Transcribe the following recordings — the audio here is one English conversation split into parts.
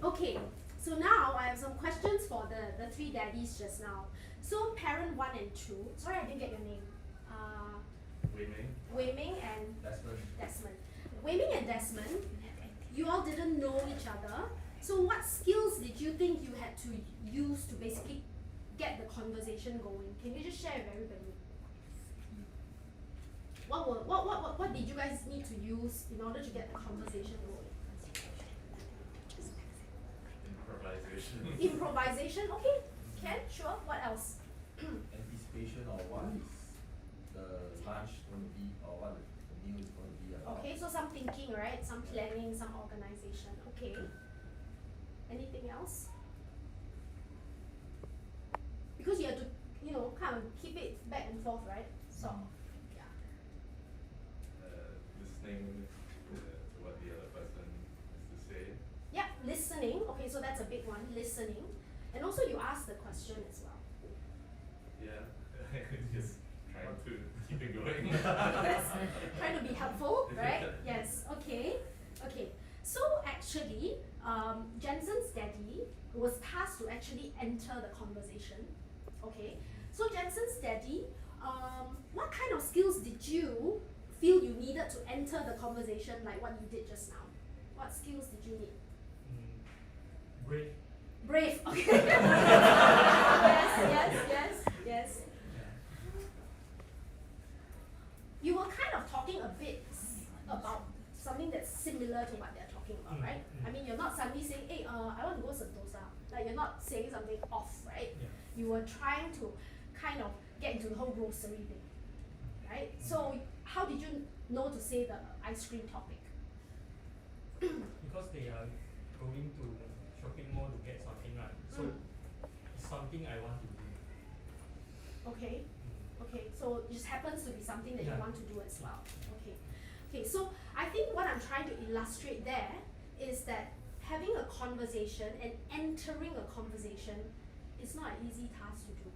Okay, so now I have some questions for the three daddies just now. So parent 1 and 2, sorry I didn't get your name. Wei Ming and Desmond. Wei Ming and Desmond, you all didn't know each other. So what skills did you think you had to use to basically get the conversation going? Can you just share with everybody? What did you guys need to use in order to get the conversation going? Improvisation, okay. Ken, sure. What else? Anticipation of what is the lunch going to be, or what the meal is going to be about. Okay, so some thinking, right? Some planning, some organization. Okay. Anything else? Because you have to, kind of keep it back and forth, right? So, yeah. Listening to what the other person has to say. Yeah, listening. Okay, so that's a big one. Listening. And also you ask the question as well. Yeah, just trying to keep it going. Yes. Trying to be helpful, right? Yes. Okay. Okay. So actually, Jensen's daddy was tasked to actually enter the conversation. Okay. So Jensen's daddy, what kind of skills did you feel you needed to enter the conversation like what you did just now? What skills did you need? Brave. Brave. Okay. Yes. You were kind of talking a bit about something that's similar to what they're talking about, right? I mean, you're not suddenly saying, hey, I want to go Sentosa. Like, you're not saying something off, right? Yeah. You were trying to kind of get into the whole grocery thing, right? So, how did you know to say the ice cream topic? Because they are going to shopping mall to get something, right? So it's something I want to do. Okay. Okay, so it just happens to be something that you want to do as well. Okay. Okay, so I think what I'm trying to illustrate there is that having a conversation and entering a conversation is not an easy task to do.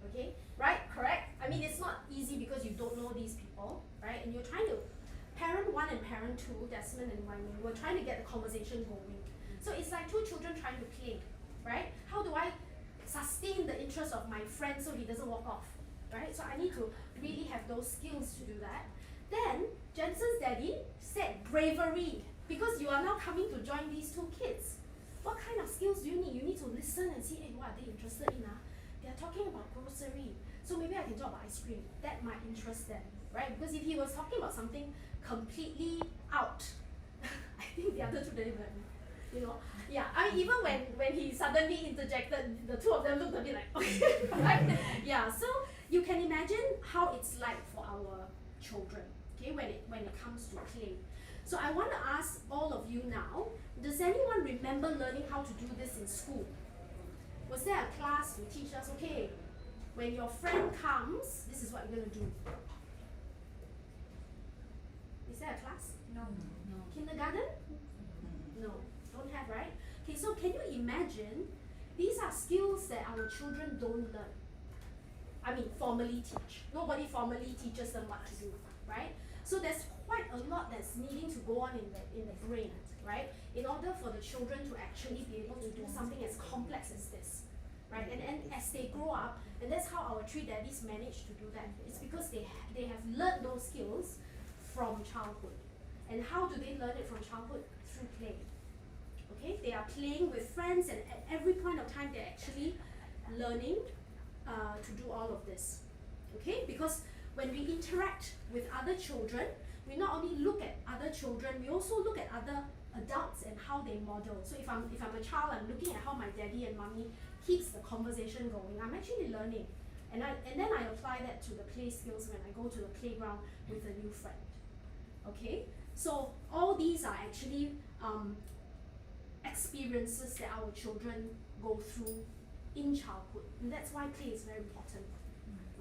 Okay? Right? Correct? I mean, it's not easy because you don't know these people, right? And you're trying to, parent 1 and parent 2, Desmond and Wai Ming, were trying to get the conversation going. So it's like two children trying to play, right? How do I sustain the interest of my friend so he doesn't walk off? Right? So I need to really have those skills to do that. Then Jensen's daddy said bravery, because you are now coming to join these two kids. What kind of skills do you need? You need to listen and see, hey, what are they interested in? They are talking about grocery. So maybe I can talk about ice cream. That might interest them, right? Because if he was talking about something completely out, I think the other two didn't even, yeah, I mean, even when he suddenly interjected, the two of them looked a bit like, okay, right? Yeah, so you can imagine how it's like for our children, okay, when it comes to play. So I want to ask all of you now, does anyone remember learning how to do this in school? Was there a class to teach us, okay, when your friend comes, this is what you're going to do? Is there a class? No. Kindergarten? No, don't have, right? Okay, so can you imagine, these are skills that our children don't learn. I mean, formally teach. Nobody formally teaches them what to do, right? So there's quite a lot that's needing to go on in the brain, right? In order for the children to actually be able to do something as complex as this, right? And as they grow up, and that's how our three daddies manage to do that. It's because they have learned those skills from childhood. And how do they learn it from childhood? Through play. Okay, they are playing with friends, and at every point of time they're actually learning to do all of this. Okay, because when we interact with other children, we not only look at other children, we also look at other adults and how they model. So if I'm a child, I'm looking at how my daddy and mommy keeps the conversation going. I'm actually learning, and then I apply that to the play skills when I go to the playground with a new friend. Okay, so all these are actually experiences that our children go through in childhood, and that's why play is very important.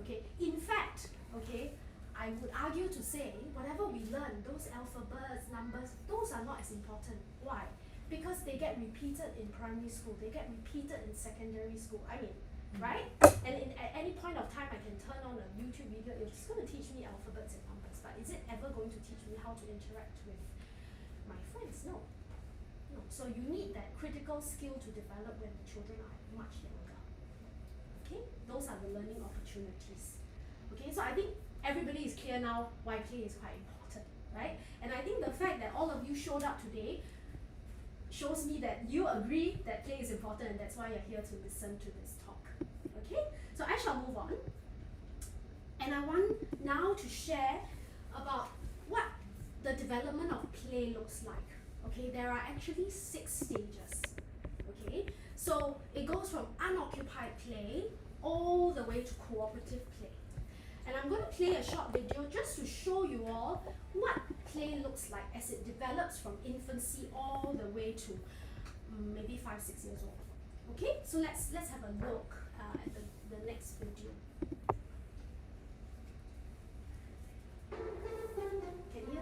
Okay, in fact, okay, I would argue to say whatever we learn, those alphabets, numbers, those are not as important. Why? Because they get repeated in primary school, they get repeated in secondary school. I mean, right? And at any point of time, I can turn on a YouTube video. It's going to teach me alphabets and numbers, but but is it ever going to teach me how to interact with my friends? No. No. So you need that critical skill to develop when the children are much younger. Okay? Those are the learning opportunities. Okay, so I think everybody is clear now why play is quite important, right? And I think the fact that all of you showed up today shows me that you agree that play is important, and that's why you're here to listen to this talk. Okay? So I shall move on. And I want now to share about what the development of play looks like. Okay, there are actually 6 stages. Okay, so it goes from unoccupied play all the way to cooperative play. And I'm going to play a short video just to show you all what play looks like as it develops from infancy all the way to maybe 5-6 years old. Okay, so let's have a look at the next video. Can you hear?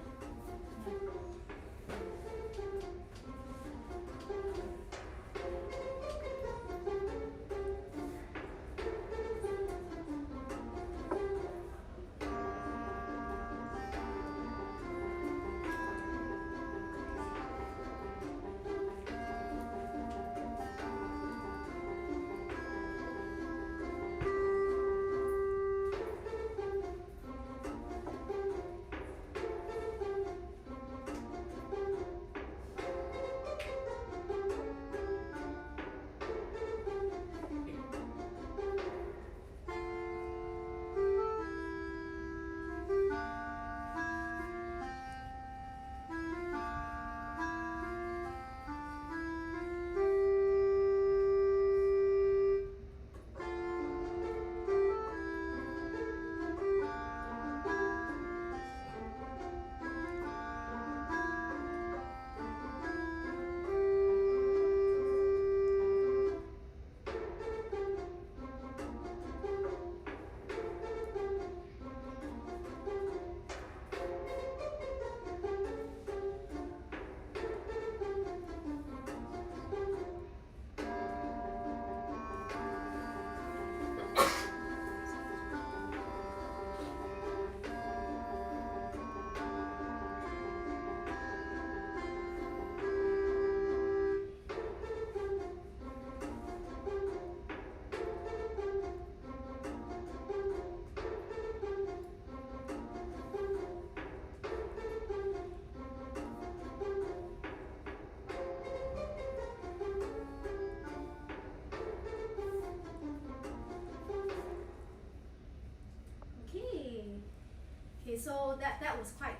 Okay, so that was quite,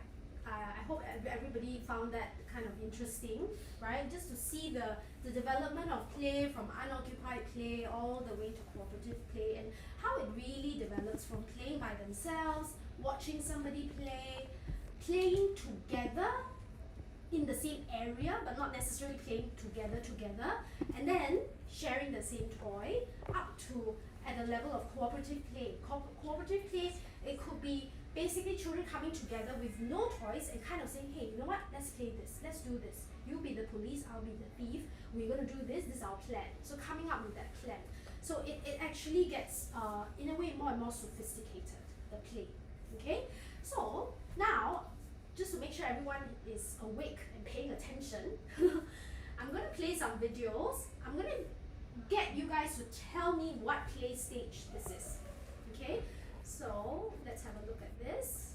I hope everybody found that kind of interesting, right? Just to see the development of play from unoccupied play all the way to cooperative play, and how it really develops from playing by themselves, watching somebody play, playing together in the same area but not necessarily playing together, and then sharing the same toy, up to at the level of cooperative play. Cooperative play, it could be basically children coming together with no toys and kind of saying, hey, you know what, let's play this, let's do this. You be the police, I'll be the thief, we're going to do this is our plan. So coming up with that plan. So it actually gets, in a way, more and more sophisticated, the play. Okay? So now, just to make sure everyone is awake and paying attention, I'm going to play some videos. I'm going to get you guys to tell me what play stage this is. Okay? So let's have a look at this.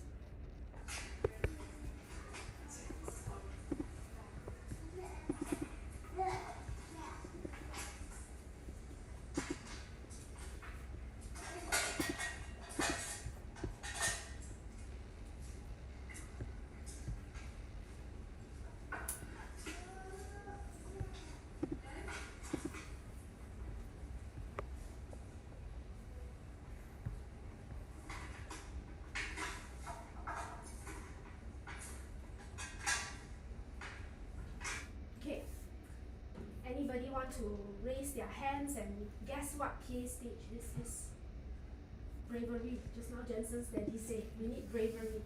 Anybody want to raise their hands and guess what play stage this is? Bravery. Just now Jensen's daddy said we need bravery.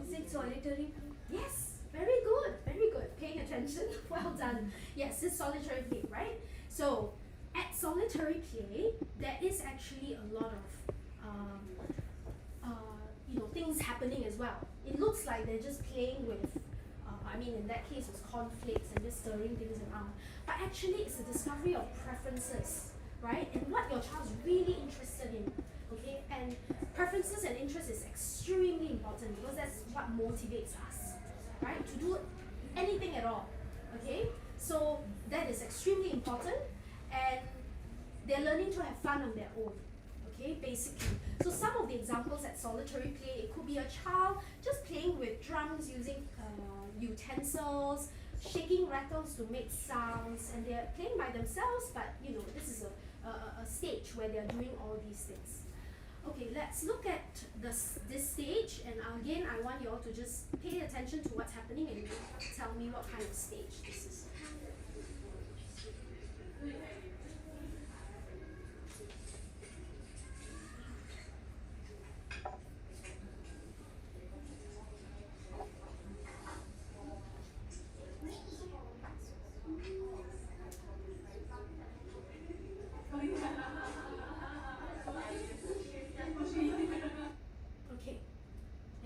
Is it solitary? Yes, very good. Paying attention. Well done. Yes, it's solitary play, right? So at solitary play, there is actually a lot of happening as well. It looks like they're just playing with, I mean, in that case, it was cornflakes and just stirring things around. But actually, it's a discovery of preferences, right? And what your child's really interested in, okay? And preferences and interest is extremely important because that's what motivates us, right? To do anything at all, okay? So that is extremely important, and they're learning to have fun on their own, okay, basically. So some of the examples at solitary play, it could be a child just playing with drums using utensils, shaking rattles to make sounds, and they're playing by themselves, but you know, this is a stage where they're doing all these things. Okay, let's look at this stage, and again, I want you all to just pay attention to what's happening and tell me what kind of stage this is. Okay,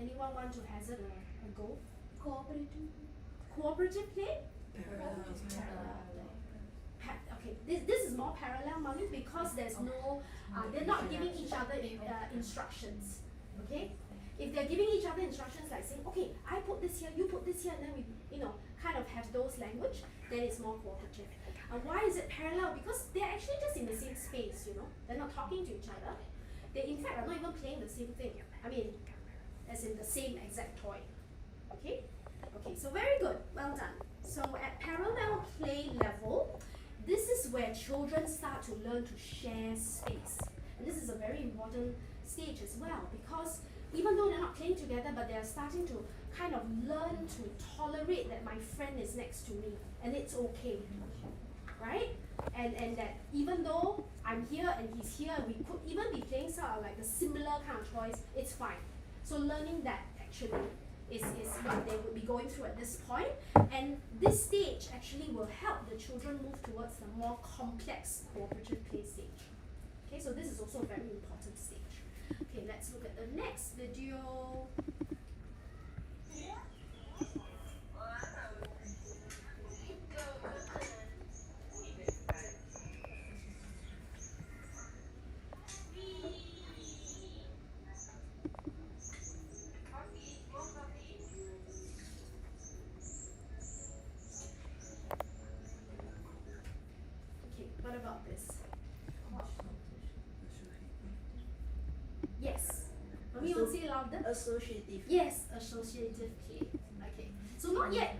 anyone want to hazard a go? Cooperative play? Okay, this is more parallel, Mami, because there's no, they're not giving each other instructions, okay? If they're giving each other instructions like saying, okay, I put this here, you put this here, and then we, you know, kind of have those language, then it's more cooperative. Why is it parallel? Because they're actually just in the same space, you know? They're not talking to each other. They, in fact, are not even playing the same thing. I mean, as in the same exact toy, okay? Okay, so very good, well done. So at parallel play level, this is where children start to learn to share space. And this is a very important stage as well, because even though they're not playing together, but they're starting to kind of learn to tolerate that my friend is next to me, and it's okay, right? And that even though I'm here and he's here, we could even be playing sort of like a similar kind of toys, it's fine. So learning that actually is what they would be going through at this point. And this stage actually will help the children move towards the more complex cooperative play stage. Okay, so this is also a very important stage. Okay, let's look at the next video. Okay, what about this? Yes. Can we all say louder? Associative. Yes, associative play. Okay. So not yet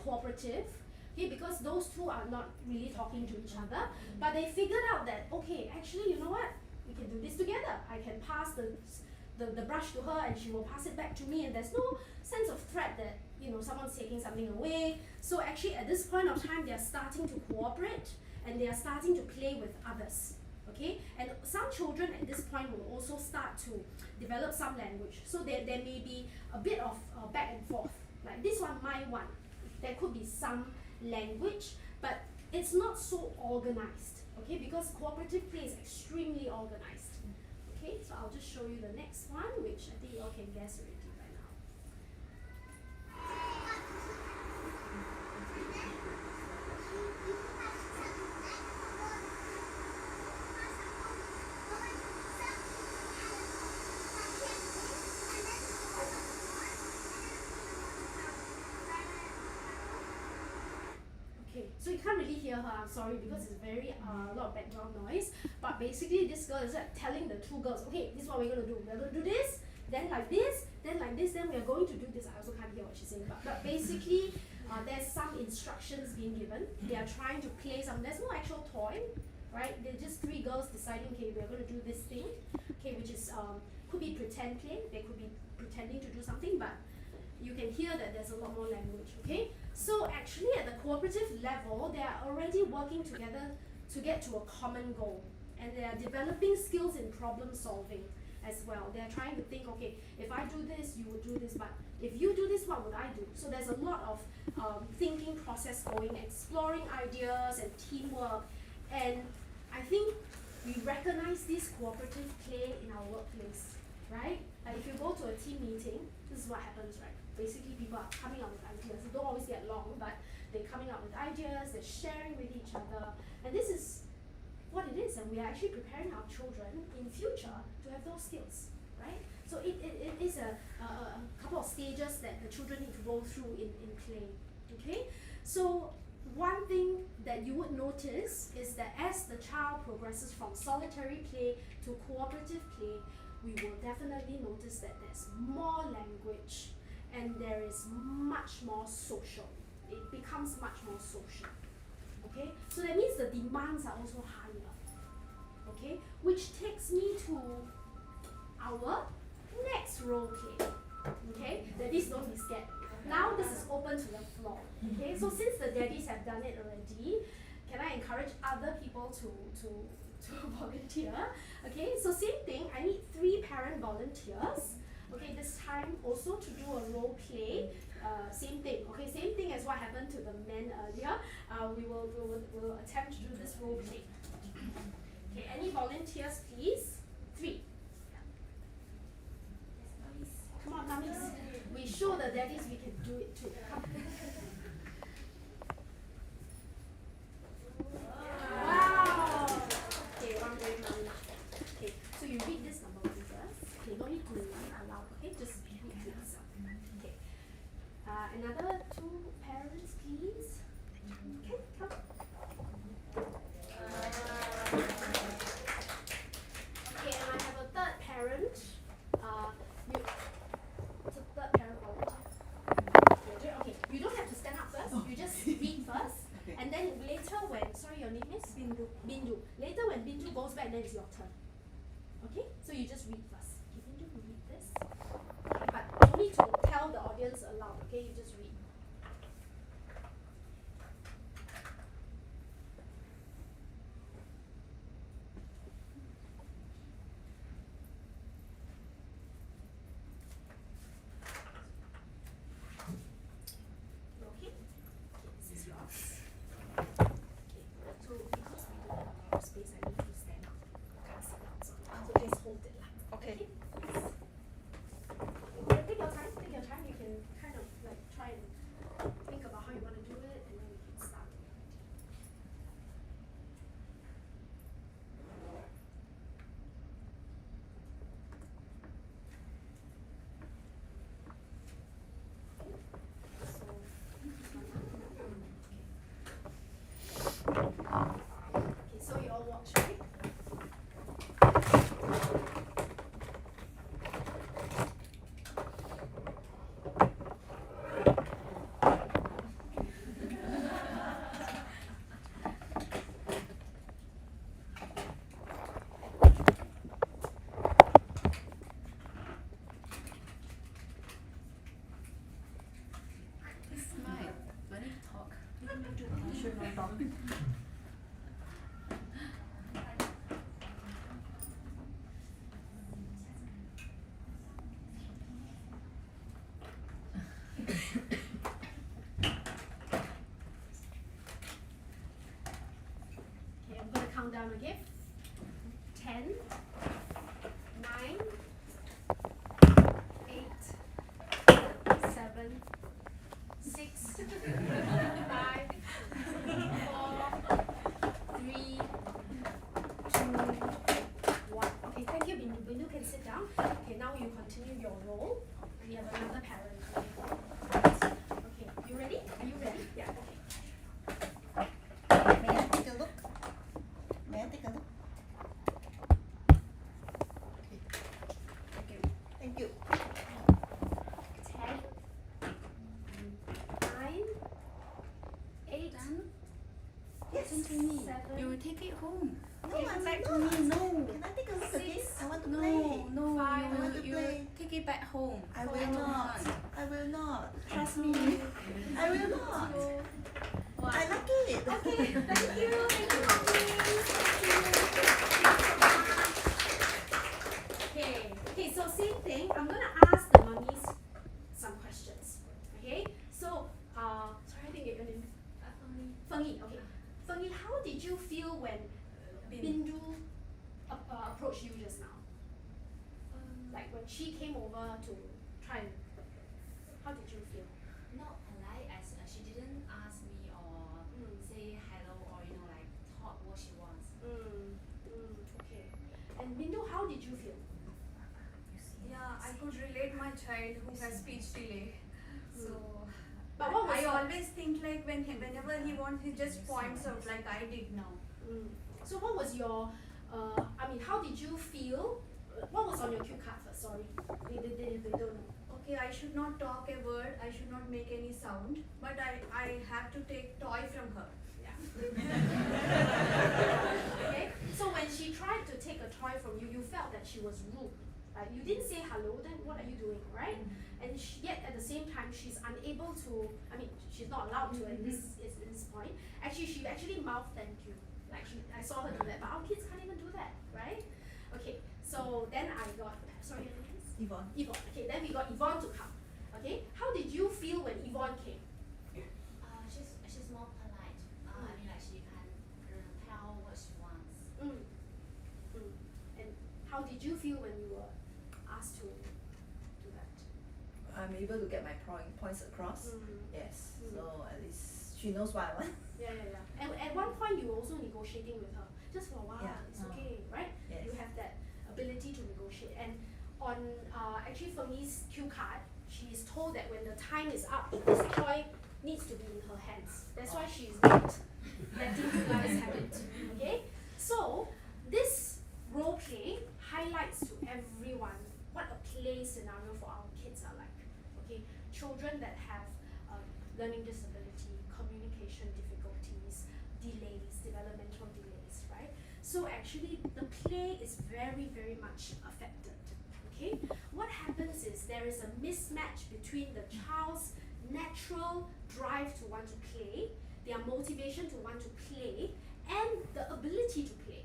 cooperative. Okay, because those two are not really talking to each other, but they figured out that okay, actually, you know what? We can do this together. I can pass the brush to her and she will pass it back to me, and there's no sense of threat that, you know, someone's taking something away. So actually at this point of time, they are starting to cooperate and they are starting to play with others. Okay, and some children at this point will also start to develop some language. So there may be a bit of back and forth, like this one, my one. There could be some language, but it's not so organized. Okay, because cooperative play is extremely organized. Okay, so I'll just show you the next one, which I think you all can guess already by now. Okay, so you can't really hear her, I'm sorry, because it's very a lot of background noise. But basically this girl is like telling the two girls, okay, this is what we're gonna do. We're gonna do this, then like this, then like this, then we're going to do this. I also can't hear what she's saying, but basically there's some instructions being given. They are trying to play some, there's no actual toy, right? They're just three girls deciding, okay, we're gonna do this thing, okay, which is could be pretend play, they could be pretending to do something, but you can hear that there's a lot more language, okay? So actually at the cooperative level, they are already working together to get to a common goal. And they are developing skills in problem solving as well. They are trying to think, okay, if I do this, you would do this, but if you do this, what would I do? So there's a lot of thinking process going, exploring ideas and teamwork. And I think we recognize this cooperative play in our workplace, right? Like if you go to a team meeting, this is what happens, right? Basically, people are coming up with ideas. They don't always get along, but they're coming up with ideas, they're sharing with each other, and this is what it is, and we are actually preparing our children in future to have those skills, right? So it is a couple of stages that the children need to go through in play, okay? So one thing that you would notice is that as the child progresses from solitary play to cooperative play, we will definitely notice that there's more language and there is much more social. It becomes much more social, okay? So that means the demands are also higher, okay? Which takes me to our next role play, okay? Daddies, don't be scared. Now this is open to the floor, okay? So since the daddies have done it already, can I encourage other people to volunteer? Okay, so same thing, I need 3 parent volunteers. Okay, this time also to do a role play, same thing. Okay, same thing as what happened to the men earlier. We will attempt to do this role play. Okay, any volunteers, please? 3. Come on, mummies. We show the daddies we can do it too. Come. Wow. Okay, one very mommy. Okay, so you read this number one first. Okay, no need to read aloud. Okay, just read to yourself. Okay. Another 2 parents, please. Okay, come. Okay, and I have a 3rd parent. It's a 3rd parent volunteer. Okay, you don't have to stand up first. You just read first, and then later when your name is Bindu. Bindu. Later when Bindu goes back, then it's your turn. Okay, so you just read first. Okay, Bindu, you read this. Okay, but you need to tell the audience aloud. Okay, you just read. Okay, this is yours. Okay, so because we don't have a lot of space, I need to stand up. Can't sit down, so just hold it lah. Okay. Take your time. Take your time. You can kind of like try and think about how you want to do it, and then we can start. Okay, so you all watch, right? This is mine. Do I need to talk? You should not talk. Okay, I'm going to count down again. 10, 9, 8, 7, 6, 5, 4, 3, 2, 1. Okay, thank you, Bindu. Bindu can sit down. Okay, now you continue your role. We have another parent. Okay, you ready? Are you ready? Yeah, okay. May I take a look? May I take a look? Okay. Thank you. Thank you. 10, 9, 8, Done? Yes. Listen to me. 7, You will take it home. No, Okay, I'm come back not. to me. No. Can I take a look again? Six. I want to No, play. no, Five. you I want will, to you will play. take it back home. I for will everyone. not. I will not. Trust me. I will not. One. I like it. Okay, thank you. Thank you, mommies. Okay, okay, so same thing. I'm gonna ask the mummies some questions. Okay, so sorry, I didn't get your name. Fengi. Okay, Fengi, how did you feel when Bindu approached you just now? Like when she came over to try and, how did you feel? Not polite as she didn't ask me or Mm. say hello or like talk what she wants. Okay. And Bindu, how did you feel? Yeah, I could relate my child who has speech delay. So, But what was I your- always think like whenever he wants, he just points out like I did now. So what was your, how did you feel? What was on your cue card first? Sorry, they don't know. Okay, I should not talk a word. I should not make any sound. But I have to take toy from her. Yeah. Okay. So when she tried to take a toy from you, you felt that she was rude. Right? You didn't say hello. Then what are you doing, right? And yet at the same time, she's unable to. She's not allowed to at this point. Actually, she actually mouthed thank you. Like I saw her do that, but our kids can't even do that, right? Okay. So then I got sorry, your name is? Yvonne. Yvonne. Okay. Then we got Yvonne to come. Okay. How did you feel when Yvonne came? She's more polite. Like she can tell what she wants. And how did you feel when you were asked to do that? I'm able to get my points across. Yes. So at least she knows what I want. Yeah. And at one point you were also negotiating with her. Just for a while, Yeah. it's okay, right? Yes. You have that ability to negotiate. And on actually Fengyi's cue card, she is told that when the time is up, this toy needs to be in her hands. That's why she's not letting you guys have it. Okay? So this role play highlights to everyone what a play scenario for our kids are like. Okay? Children that have learning disability, communication difficulties, delays, developmental delays, right? So actually the play is very, very much affected. Okay? What happens is there is a mismatch between the child's natural drive to want to play, their motivation to want to play, and the ability to play,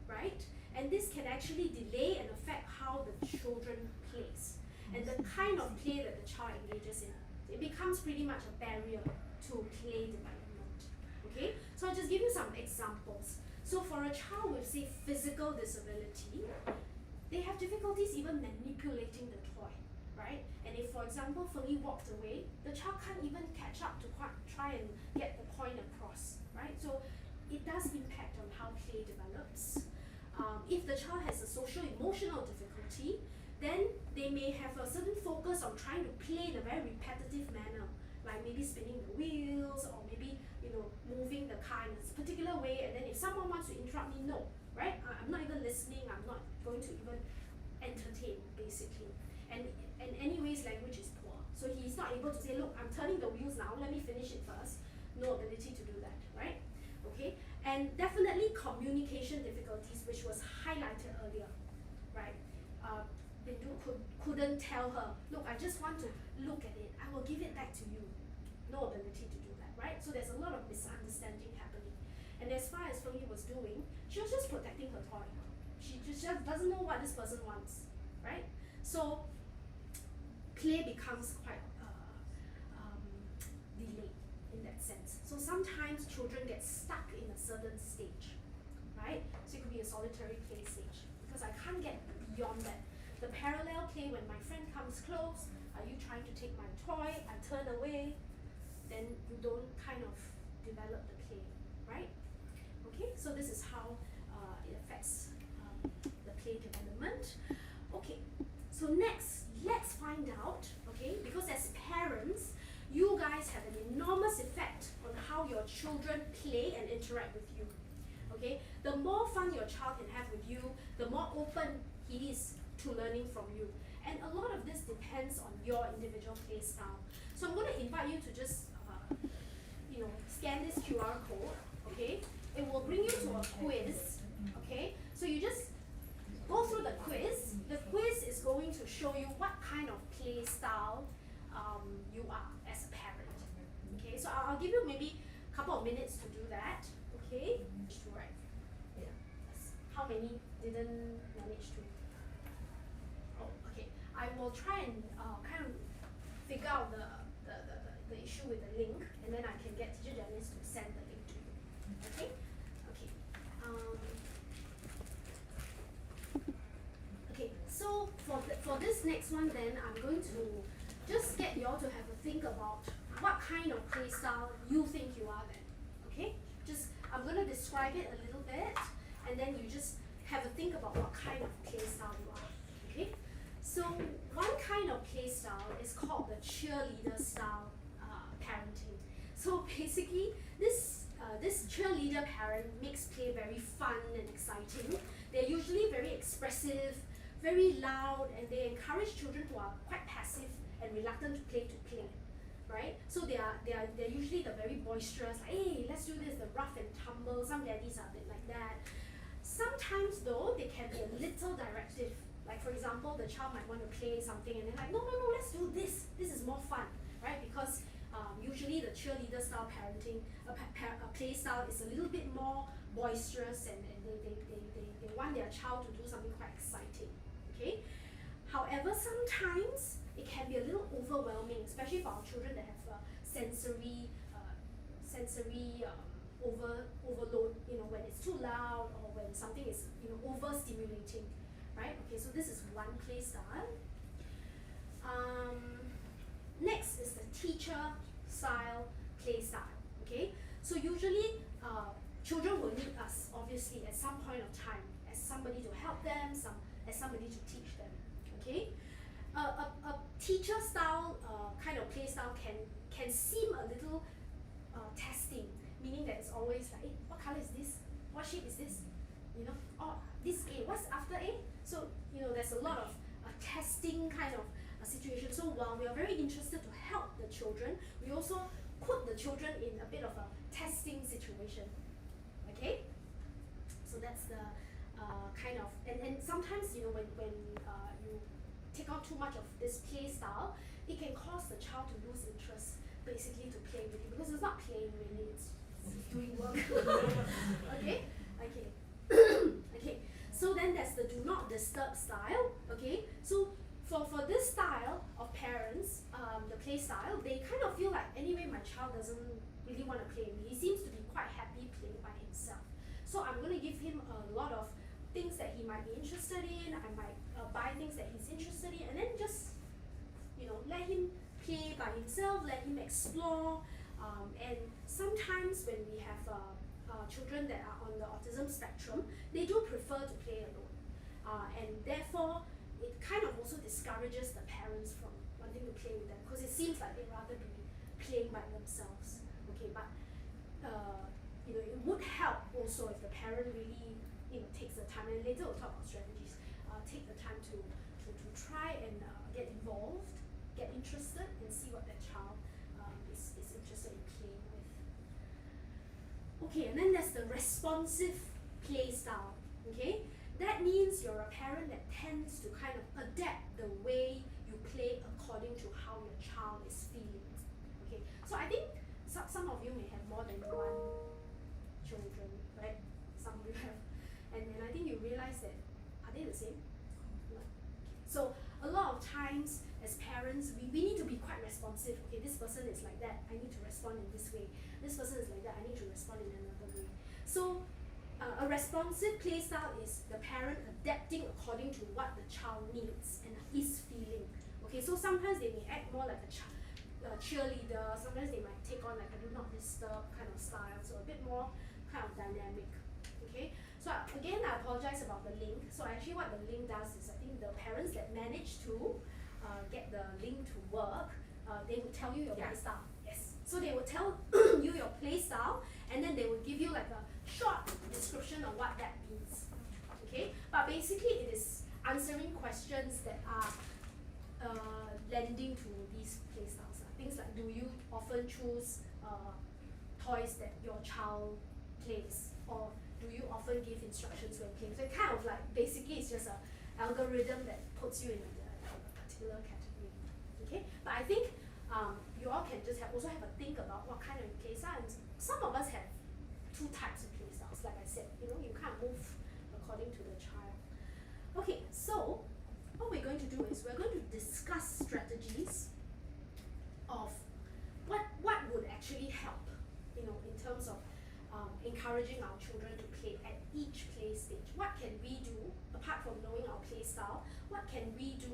right? And this can actually delay and affect how the children plays and the kind of play that the child engages in. It becomes pretty much a barrier to play development. Okay? So I'll just give you some examples. So for a child with, say, physical disability, they have difficulties even manipulating the toy, right? And if, for example, Fengyi walked away, the child can't even catch up to try and get the point across, right? So it does impact on how play develops. If the child has a social emotional difficulty, then they may have a certain focus on trying to play in a very repetitive manner, like maybe spinning the wheels or maybe moving the car in a particular way. And then if someone wants to interrupt me, no, right? I'm not even listening. I'm not going to even entertain, basically. And anyways, language is poor, so he's not able to say, look, I'm turning the wheels now. Let me finish it first. No ability to do that, right? Okay, and definitely communication difficulties, which was highlighted earlier, right? Bindu couldn't tell her, look, I just want to look at it. I will give it back to you. No ability to do that, right? So there's a lot of misunderstanding happening. And as far as Fengyi was doing, she was just protecting her toy. She just doesn't know what this person wants, right? So play becomes quite delayed in that sense. So sometimes children get stuck in a certain stage, right? So it could be a solitary play stage because I can't get beyond that. The parallel play, when my friend comes close, are you trying to take my toy? I turn away, then you don't kind of develop the play, right? Okay, so this is how it affects the play development. Okay, so next, let's find out, okay, because as parents, you guys have an enormous effect on how your children play and interact with you. Okay, the more fun your child can have with you, the more open he is to learning from you. And a lot of this depends on your individual play style. So I'm going to invite you to just, scan this QR code, okay? It will bring you to a quiz, okay? So you just go through the quiz. The quiz is going to show you what kind of play style you are as a parent, okay? So I'll give you maybe a couple of minutes to do that, okay? Right. Yeah. How many didn't manage to? Oh, okay. I will try and kind of figure out the issue with the link, and then I can get Teacher Janice to send the link to you. Okay? Okay. Okay. So this next one then, I'm going to just get you all to have a think about what kind of play style you think you are then. Okay? Just, I'm going to describe it a little bit, and then you just have a think about what kind of play style you are. Okay? So one kind of play style is called the cheerleader style parenting. So basically, this cheerleader parent makes play very fun and exciting. They're usually very expressive, very loud, and they encourage children who are quite passive and reluctant to play, right? So they're usually the very boisterous, like, hey, let's do this, the rough and tumble. Some daddies are a bit like that. Sometimes though, they can be a little directive. Like for example, the child might want to play something and they're like, no, let's do this. This is more fun, right? Because usually the cheerleader style parenting, a play style is a little bit more boisterous, and they want their child to do something quite exciting, okay? However, sometimes it can be a little overwhelming, especially for our children that have sensory overload, when it's too loud or when something is, overstimulating, right? Okay, so this is one play style. Next is the teacher style play style, okay? So usually children will need us, obviously, at some point of time, as somebody to help them, as somebody to teach them, okay? A teacher style kind of play style can seem a little testing, meaning that it's always like, hey, what color is this? What shape is this? Oh, this A, what's after A? So, there's a lot of testing kind of situation. So while we are very interested to help the children, we also put the children in a bit of a testing situation, okay? So that's the kind of, and sometimes, when you take on too much of this play style, it can cause the child to lose interest basically to play with you, because it's not playing really, it's doing work. Okay? Okay, so then there's the do not disturb style, okay? So for this style of parents, the play style, they kind of feel like, anyway, my child doesn't really want to play with me. He seems to be quite happy playing by himself. So I'm going to give him a lot of things that he might be interested in. I might buy things that he's interested in, and then just, let him play by himself, let him explore. And sometimes when we have children that are on the autism spectrum, they do prefer to play alone. And therefore, it kind of also discourages the parents from wanting to play with them, because it seems like they'd rather be playing by themselves. Okay, but it would help also if the parent really takes the time, and later we'll talk about strategies, take the time to try and get involved, get interested, and see what that child is interested in playing with. Okay, and then there's the responsive play style. Okay, that means you're a parent that tends to kind of adapt the way you play according to how your child is feeling. Okay, so I think some of you may have more than one children, right? Some of you have, and I think you realize that, are they the same? No. So a lot of times as parents, we need to be quite responsive. Okay, this person is like that, I need to respond in this way. This person is like that, I need to respond in another way. So a responsive play style is the parent adapting according to what the child needs and is feeling. Okay, so sometimes they may act more like a cheerleader, sometimes they might take on like a do not disturb kind of style, so a bit more kind of dynamic. Okay, so again, I apologize about the link. So actually what the link does is, I think the parents that manage to get the link to work, they would tell you your play style. Yes, so they would tell you your play style, and then they would give you like a short description of what that means. Okay, but basically it is answering questions that are lending to these play styles. Things like, do you often choose toys that your child plays, or do you often give instructions when playing? So it kind of like, basically it's just an algorithm that puts you in a particular category. Okay, but I think you all can just also have a think about what kind of play styles. Some of us have two types of play styles, like I said, you kind of move according to the child. Okay, so what we're going to do is we're going to discuss strategies of what would actually help, in terms of encouraging our children to play at each play stage. What can we do, apart from knowing our play style, what can we do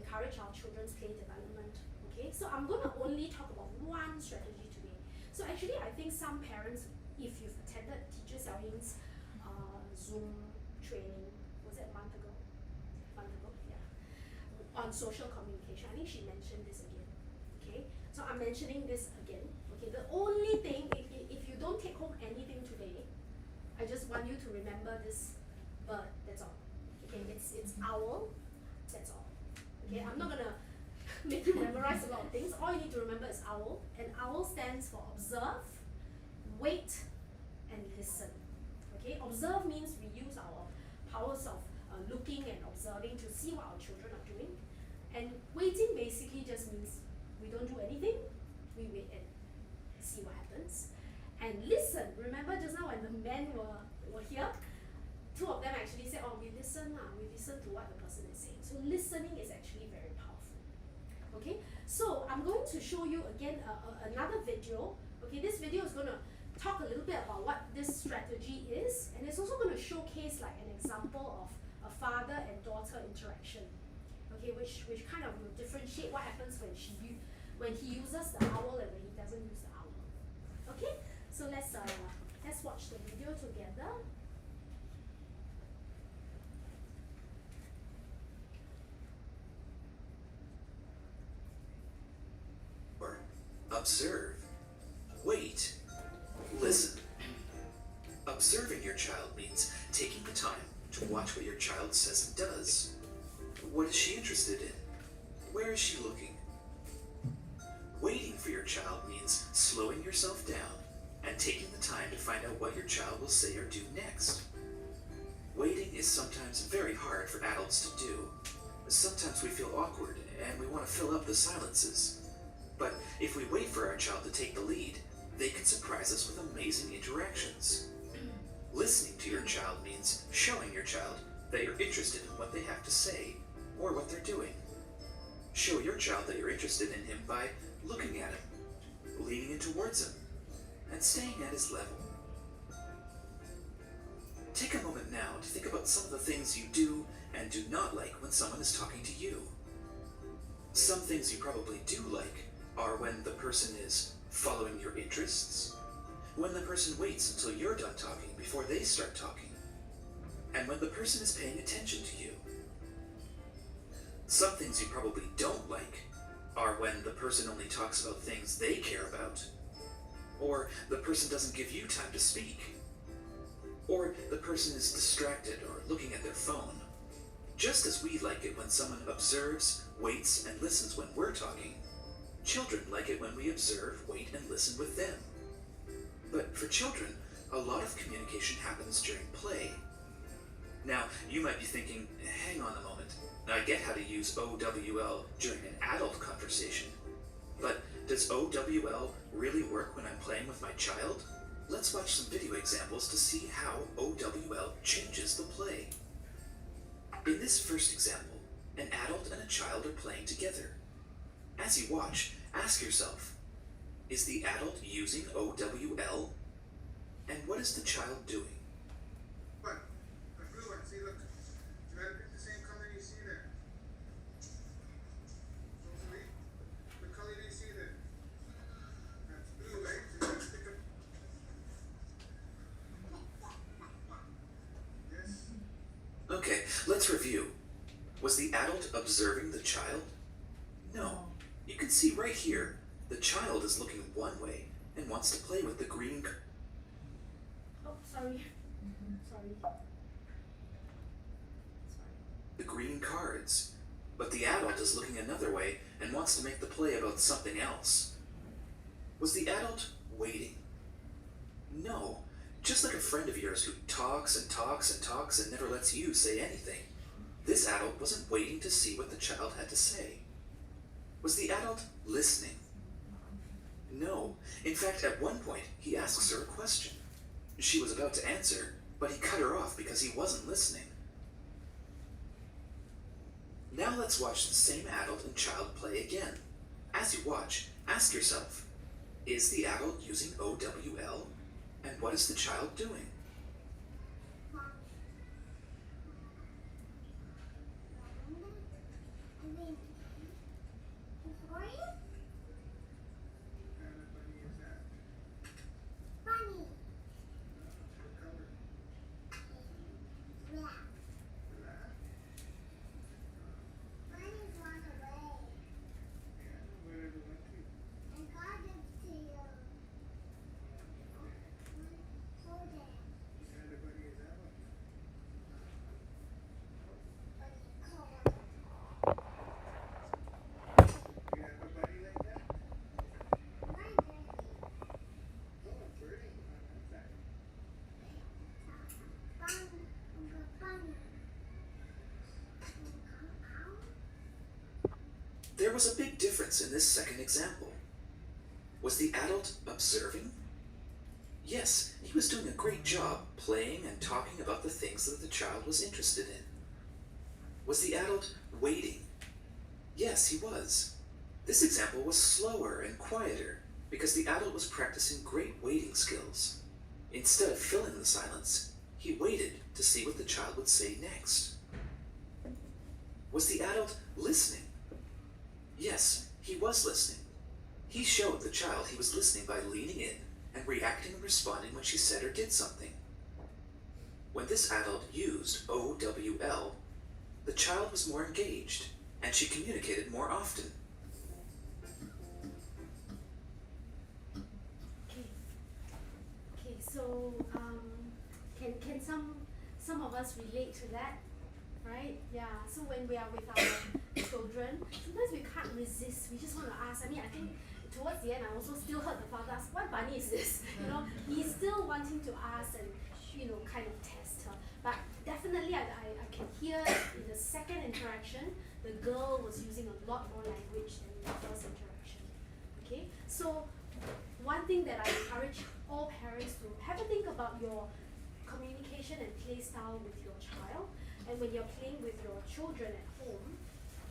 encourage our children's play development. Okay, so I'm going to only talk about one strategy today. So actually, I think some parents, if you've attended Teacher Xiao Ying's Zoom training, was it a month ago? Yeah. On social communication, I think she mentioned this again. Okay, so I'm mentioning this again. Okay, the only thing, if you don't take home anything today, I just want you to remember this bird, that's all. Okay, it's owl, that's all. Okay, I'm not gonna make you memorize a lot of things. All you need to remember is owl, and owl stands for observe, wait, and listen. Okay, observe means we use our powers of looking and observing to see what our children are doing, and waiting basically just means we don't do anything, we wait and see what happens. And listen, remember just now when the men were here, two of them actually said, oh, we listen to what the person is saying. So listening is actually very powerful. Okay, so I'm going to show you again another video. Okay, this video is going to talk a little bit about what this strategy is, and it's also going to showcase like an example of a father and daughter interaction. Okay, which kind of will differentiate what happens when he uses the owl and when he doesn't use the owl. Okay, so let's watch the video together. Observe, wait, listen. Observing your child means taking the time to watch what your child says and does. What is she interested in? Where is she looking? Waiting for your child means slowing yourself down and taking the time to find out what your child will say or do next. Waiting is sometimes very hard for adults to do. Sometimes we feel awkward and we want to fill up the silences. But if we wait for our child to take the lead, they can surprise us with amazing interactions. Listening to your child means showing your child that you're interested in what they have to say or what they're doing. Show your child that you're interested in him by looking at him, leaning in towards him, and staying at his level. Take a moment now to think about some of the things you do and do not like when someone is talking to you. Some things you probably do like are when the person is following your interests, when the person waits until you're done talking before they start talking, and when the person is paying attention to you. Some things you probably don't like are when the person only talks about things they care about, or the person doesn't give you time to speak, or the person is distracted or looking at their phone. Just as we like it when someone observes, waits, and listens when we're talking, children like it when we observe, wait, and listen with them. But for children, a lot of communication happens during play. Now, you might be thinking, hang on a moment, I get how to use OWL during an adult conversation, but does OWL really work when I'm playing with my child? Let's watch some video examples to see how OWL changes the play. In this first example, an adult and a child are playing together. As you watch, ask yourself, is the adult using OWL? And what is the child doing? What? A blue one. See, look. You gotta pick the same color you see there. Rosalie, what color do you see there? That's blue, right? So you gotta pick up. Yes? Okay, let's review. Was the adult observing the child? No. You can see right here, the child is looking one way and wants to play with the green. Oh, sorry. Sorry. The green cards. But the adult is looking another way and wants to make the play about something else. Was the adult waiting? No. Just like a friend of yours who talks and talks and talks and never lets you say anything. This adult wasn't waiting to see what the child had to say. Was the adult listening? No. In fact, at one point, he asks her a question. She was about to answer, but he cut her off because he wasn't listening. Now let's watch the same adult and child play again. As you watch, ask yourself, is the adult using OWL? And what is the child doing? There was a big difference in this second example. Was the adult observing? Yes, he was doing a great job playing and talking about the things that the child was interested in. Was the adult waiting? Yes, he was. This example was slower and quieter because the adult was practicing great waiting skills. Instead of filling the silence, he waited to see what the child would say next. Was the adult listening? Yes, he was listening. He showed the child he was listening by leaning in and reacting and responding when she said or did something. When this adult used OWL, the child was more engaged and she communicated more often. Okay, so can some of us relate to that, right? Yeah. So when we are with our children, sometimes we can't resist. We just want to ask. I mean, I think towards the end, I also still heard the father ask, "What bunny is this?" You know, he's still wanting to ask and kind of test her. But definitely, I can hear in the second interaction, the girl was using a lot more language than in the first interaction. Okay, so one thing that I encourage all parents to have a think about your communication and play style with your child, and when you're playing with your children at home,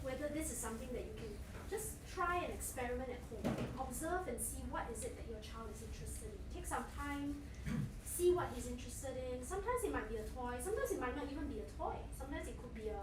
whether this is something that you can just try and experiment at home. Observe and see what is it that your child is interested in. Take some time, see what he's interested in. Sometimes it might be a toy, sometimes it might not even be a toy. Sometimes it could be a,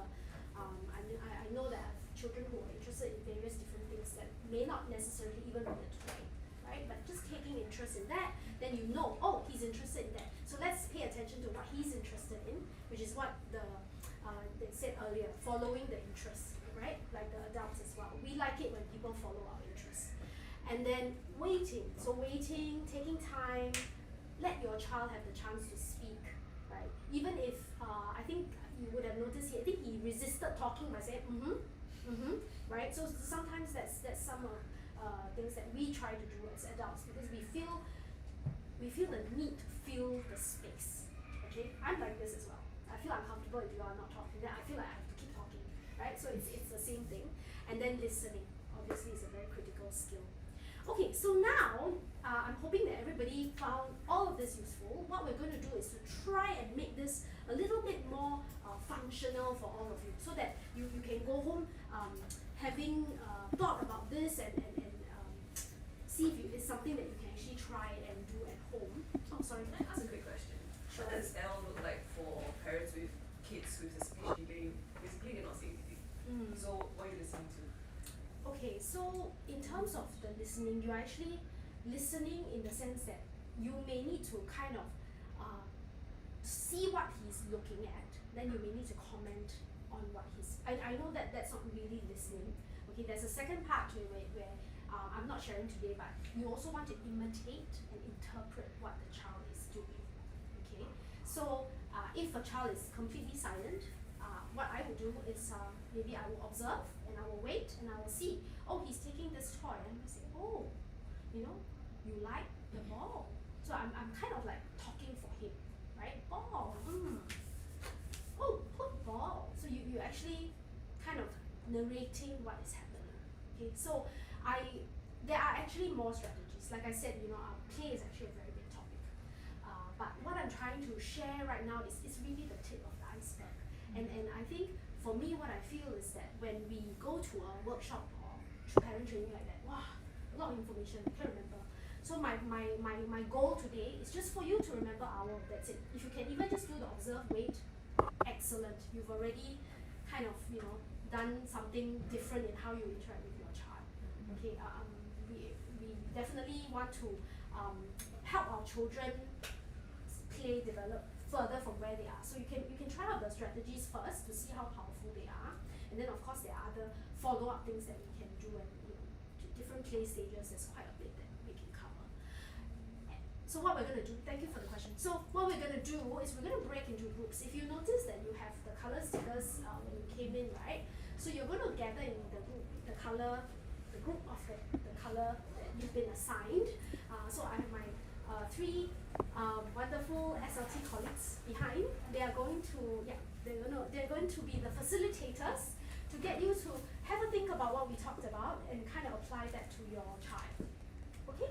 I know that I have children who are interested in various different things that may not necessarily even be a toy, right? But just taking interest in that, then you know, oh, he's interested in that. So let's pay attention to what he's interested in, which is what they said earlier, following the interest, right? Like the adults as well. We like it when people follow our interests. And then waiting. So waiting, taking time, let your child have the chance to speak, right? Even if, I think you would have noticed, I think he resisted talking by saying, right? So sometimes that's some things that we try to do as adults because we feel the need to fill the space, okay? I'm like this as well. I feel uncomfortable if you are not talking, then I feel like I have to keep talking, right? So it's the same thing. And then listening, obviously, is a very critical skill. Okay, so now, I'm hoping that everybody found all of this useful. What we're going to do is to try and make this a little bit more functional for all of you so that you can go home having thought about this and see if it's something that you can actually try and do at home. Oh, sorry. Can I ask a quick question? Sure. What does L look like for parents with kids with a speech delay? Basically, they're not saying anything. So, what are you listening to? Okay, so in terms of the listening, you're actually listening in the sense that you may need to kind of see what he's looking at, then you may need to comment on what he's. I know that that's not really listening. Okay, there's a second part to it where I'm not sharing today, but you also want to imitate and interpret what the child is doing. Okay, so if a child is completely silent, what I will do is maybe I will observe and I will wait and I will see, oh, he's taking this toy, and I say, oh, you like the ball. So I'm kind of like talking for him, right? Ball, oh, put ball. So you actually kind of narrating what is happening. Okay, so there are actually more strategies. Like I said, play is actually a very big topic. But what I'm trying to share right now is really the tip of the iceberg. And I think for me, what I feel is that when we go to a workshop or parent training like that, wow, a lot of information, I can't remember. So my goal today is just for you to remember that's it. If you can even just do the observe, wait, excellent. You've already kind of, done something different in how you interact with your child. Okay, we definitely want to help our children develop further from where they are. So you can try out the strategies first to see how powerful they are, and then of course there are other follow-up things that we can do, and different play stages. There's quite a bit that we can cover. So what we're going to do, thank you for the question. So what we're going to do is we're going to break into groups. If you notice that you have the color stickers when you came in, right? So you're going to gather in the group, the group of the color that you've been assigned. So I have my three wonderful SLT colleagues behind. They are going to, they're going to be the facilitators to get you to have a think about what we talked about and kind of apply that to your child.